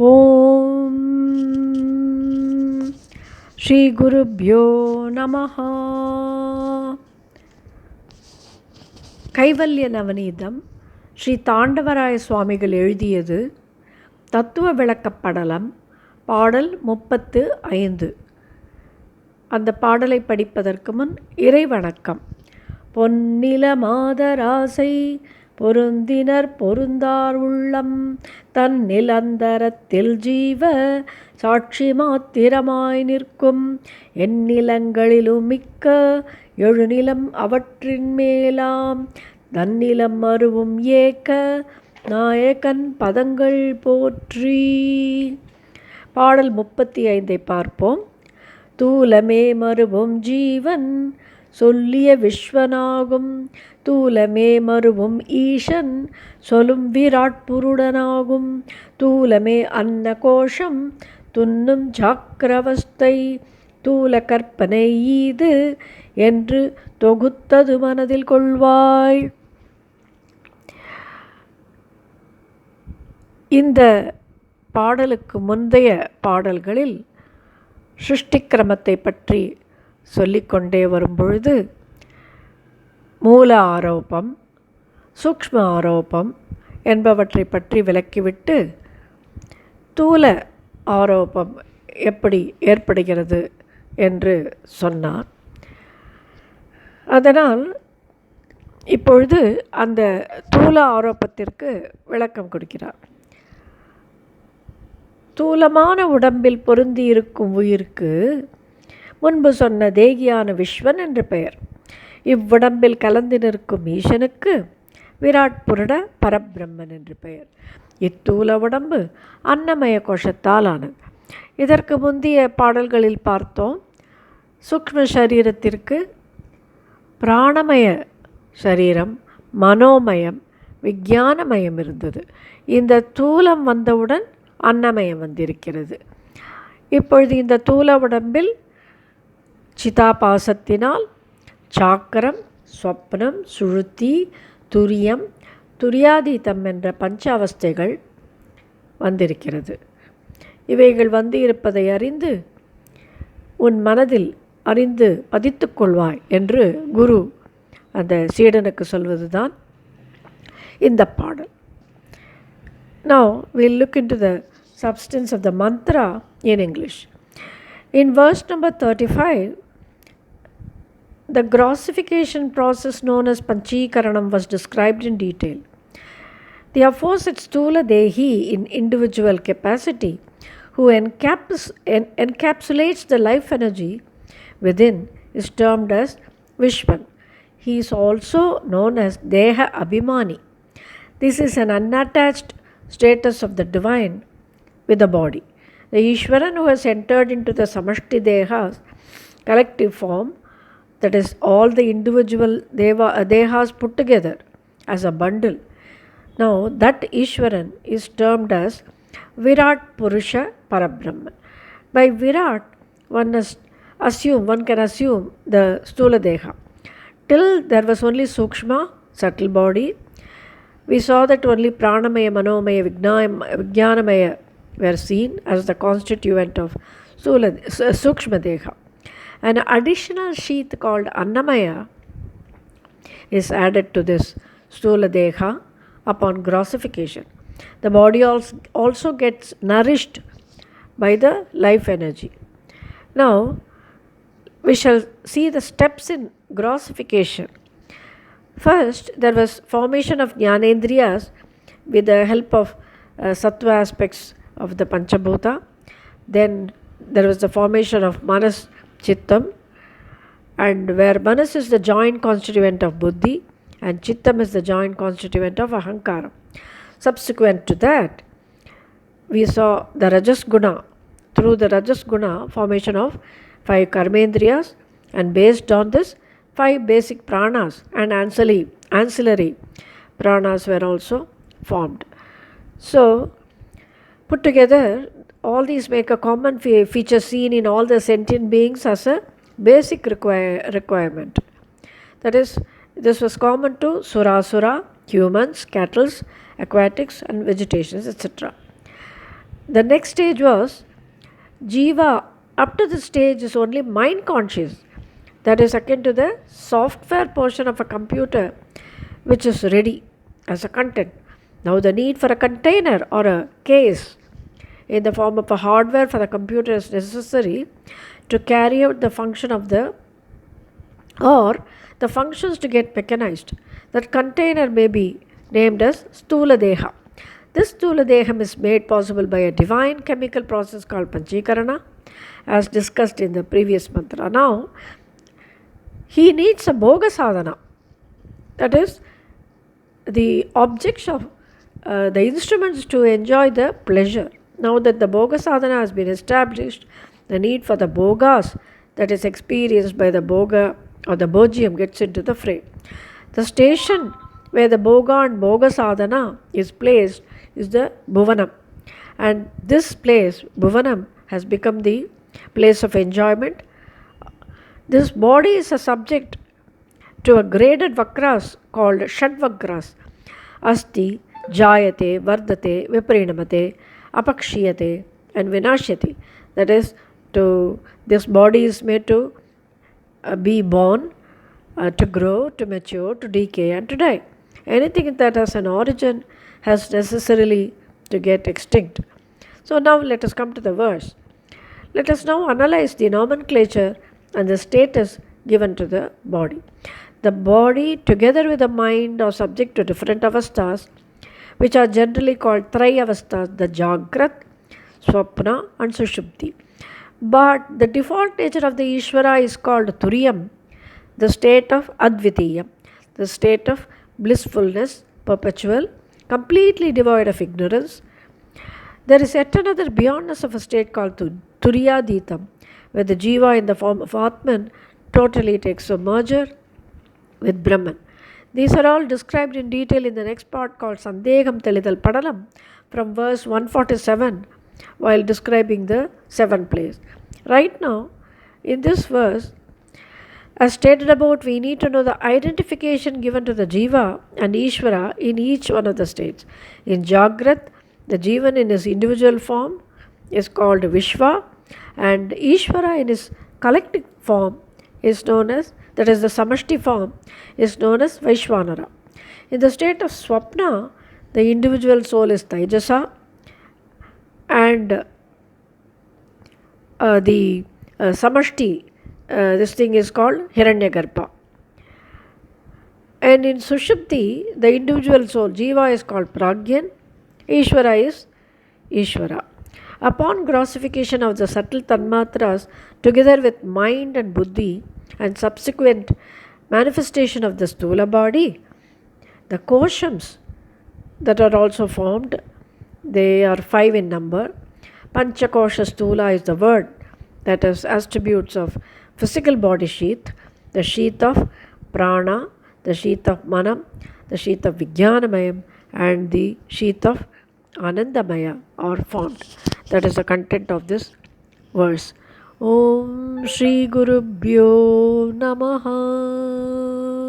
ஓம் ஸ்ரீ குருப்யோ நமஹ. கைவல்ய நவநீதம் ஸ்ரீ தாண்டவராய சுவாமிகள் எழுதியது. தத்துவ விளக்கப்படலம், பாடல் 35. அந்த பாடலை படிப்பதற்கு முன் இறைவணக்கம். பொன்னில மாதராசை பொருந்தினர் பொருந்தார் உள்ளம் தன்னில் அந்தரத்தில் ஜீவ சாட்சி மாத்திரமாய் நிற்கும் எந்நிலங்களிலும் மிக்க எழுநிலம் அவற்றின் மேலாம் தன்னிலம் மருவும் ஏக்க நாயகன் பதங்கள் போற்றி. பாடல் 35 பார்ப்போம். தூலமே மருவும் ஜீவன் சொல்லிய விஸ்வனாகும், தூலமே மருவும் ஈசன் சொலும் விராட்புருடனாகும், தூலமே அன்ன கோஷம் துன்னும் சாக்கிரவஸ்தை தூல கற்பனை ஈது என்று தொகுத்தது மனதில் கொள்வாய். இந்த பாடலுக்கு முந்தைய பாடல்களில் சிருஷ்டிக்கிரமத்தை பற்றி சொல்லிக்கொண்டே வரும்பொழுது மூல ஆரோபம், சூக்ஷ்ம ஆரோபம் என்பவற்றை பற்றி விளக்கிவிட்டு தூல ஆரோபம் எப்படி ஏற்படுகிறது என்று சொன்னார். அதனால் இப்பொழுது அந்த தூல ஆரோபத்திற்கு விளக்கம் கொடுக்கிறார். தூலமான உடம்பில் பொருந்தியிருக்கும் உயிருக்கு முன்பு சொன்ன தேகியான விஸ்வன் என்று பெயர். இவ்வுடம்பில் கலந்து நிற்கும் ஈசனுக்கு விராட் புருட பரபிரம்மன் என்று பெயர். இத்தூல உடம்பு அன்னமய கோஷத்தால் ஆனது. இதற்கு முந்தைய பாடல்களில் பார்த்தோம், சூக்ஷ்ம சரீரத்திற்கு பிராணமய சரீரம், மனோமயம், விஞ்ஞானமயம் இருந்தது. இந்த தூலம் வந்தவுடன் அன்னமயம் வந்திருக்கிறது. இப்பொழுது இந்த தூல உடம்பில் சிதாபாசத்தினால் சாக்கரம், ஸ்வப்னம், சுழுத்தி, துரியம், துரியாதீதம் என்ற பஞ்ச அவஸ்தைகள் வந்திருக்கிறது. இவைகள் வந்து இருப்பதை அறிந்து உன் மனதில் அறிந்து பதித்து கொள்வாய் என்று குரு அந்த சீடனுக்கு சொல்வதுதான் இந்த பாடல். Now we'll look into the substance of the mantra in English. In verse number 35, the grossification process known as Panchikaranam was described in detail. The aforesaid Stula Dehi in individual capacity, who encapsulates the life energy within, is termed as Vishwan. He is also known as Deha Abhimani. This is an unattached status of the divine with the body. The Ishwaran who has entered into the Samashti Dehas collective form, that is all the individual Dehas put together as a bundle. Now that Ishwaran is termed as Virat Purusha Parabrahman. By Virat one can assume the Stula Deha. Till there was only Sukshma, subtle body. We saw that only Pranamaya, Manomaya, Vijnanamaya were seen as the constituent of Sukshma Deha. An additional sheath called Annamaya is added to this Stula Deha upon grossification. The body also gets nourished by the life energy. Now we shall see the steps in grossification. First, there was formation of Jnanendriyas with the help of sattva aspects of the Panchabhuta. Then there was the formation of Manas Chittam, and where Manas is the joint constituent of Buddhi and Chittam is the joint constituent of Ahankara. Subsequent to that, we saw the Rajas Guna. Through the Rajas Guna, formation of 5 Karmendriyas, and based on this 5 basic pranas and ancillary pranas were also formed. So put together, all these make a common feature seen in all the sentient beings as a basic requirement. That is, this was common to Surasura, humans, cattle, aquatics and vegetations, etc. The next stage was Jiva. Up to this stage is only mind conscious, that is akin to the software portion of a computer which is ready as a content. Now, the need for a container or a case in the form of a hardware for the computer is necessary to carry out the function of the or the functions to get mechanized. That container may be named as Stula Deha. This Stula Deham is made possible by a divine chemical process called Panchikarana, as discussed in the previous mantra. Now, he needs a Bhoga Sadhana, that is, the objects of the instruments to enjoy the pleasure. Now that the Bhoga Sadhana has been established, the need for the Bhogas that is experienced by the Bhoga or the Bhojiam gets into the fray. The station where the Bhoga and Bhoga Sadhana is placed is the Bhuvanam. And this place, Bhuvanam, has become the place of enjoyment. This body is a subject to a graded vakras called Shadvakras. Asti, Jayate, Vardate, Viparinamate, Apakshiyate, and Vinashyate. That is, this body is made to be born, to grow, to mature, to decay, and to die. Anything that has an origin has necessarily to get extinct. So now let us come to the verse. Let us now analyze the nomenclature and the status given to the body. The body, together with the mind, are subject to different avasthas, which are generally called Trayavasthas, the Jagrat, Swapna, and Sushupti. But the default nature of the Ishvara is called Turiyam, the state of Advitiyam, the state of blissfulness, perpetual, completely devoid of ignorance. There is yet another beyondness of a state called Turiyaditam, where the Jiva in the form of Atman totally takes a merger with Brahman. These are all described in detail in the next part called Sandegam Telidal Padalam from verse 147 while describing the seventh place. Right now, in this verse, as stated above, we need to know the identification given to the Jiva and Ishvara in each one of the states. In Jagrat, the Jivan in his individual form is called Vishwa, and Ishvara in his collective form is known as, that is the Samashti form, is known as Vaishwanara. In the state of Swapna, the individual soul is Taijasa, and the Samashti, this thing is called Hiranyagarbha. And in Sushupti, the individual soul, Jiva, is called Pragyan, Ishvara is Ishvara. Upon grossification of the subtle Tanmatras, together with mind and Buddhi, and subsequent manifestation of the Stula body, the koshams that are also formed, they are 5 in number. Panchakosha Stula is the word that is attributes of physical body sheath, the sheath of prana, the sheath of manam, the sheath of vijnanamayam, and the sheath of anandamaya are formed. That is the content of this verse. Om Shri Gurubhyo Namaha.